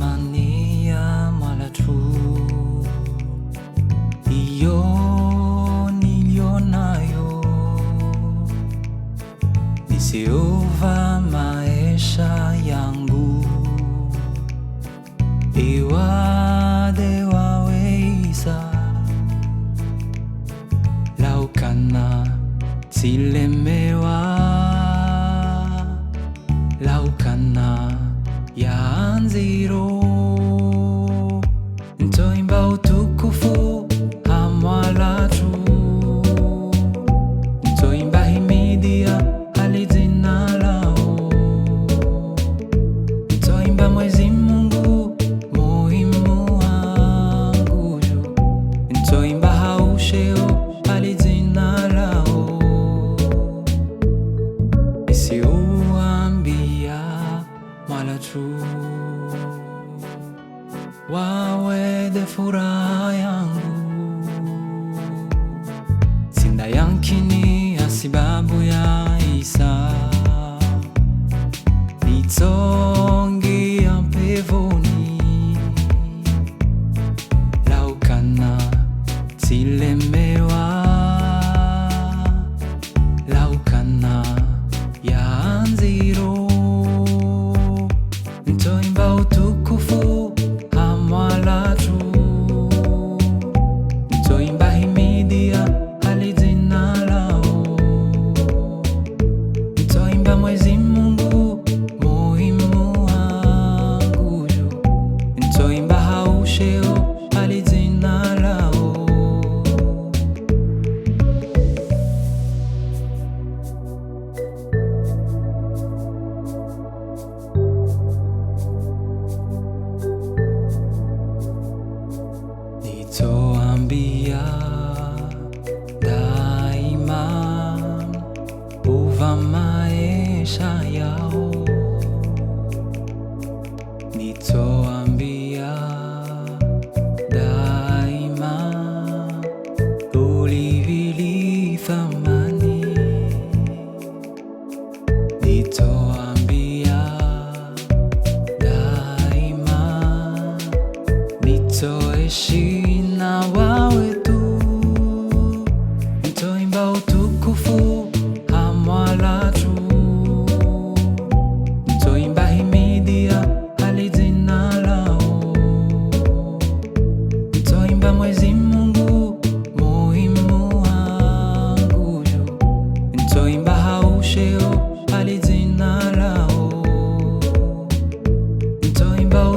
Isiyotamania wala tu hiyo nilionayo, nisiyova maisha yangu, iwade waweza laukana silemewa, laukana yanziro ntoimba utukufu hamwala tu, ntoimba himidia hali jina lao, ntoimba Mwenyezi Mungu muhimu wangu juu, ntoimba hausheo hali jina lao, isiuambia wala tu wawede furaha yangu, sinda yankini asibabu ya Isa, nitongia pevoni, laukana silemewa, laukana yanziro ntoimba utukufu hamwala tu, ntoimba himidia hali jina lao, ntoimba Mwenyezi Mungu muhimu wangu juu, ntoimba hausheo hali jina lao. Nitoambia daima uva maisha yao, nitoambia daima ulivili thamani, nitoambia daima nitoishi na wawe tu, ntoimba utukufu hamwala tu, ntoimba himidia hali jina lao, ntoimba Mwenyezi Mungu muhimu wangu juu, ntoimba hausheo hali jina lao, ntoimba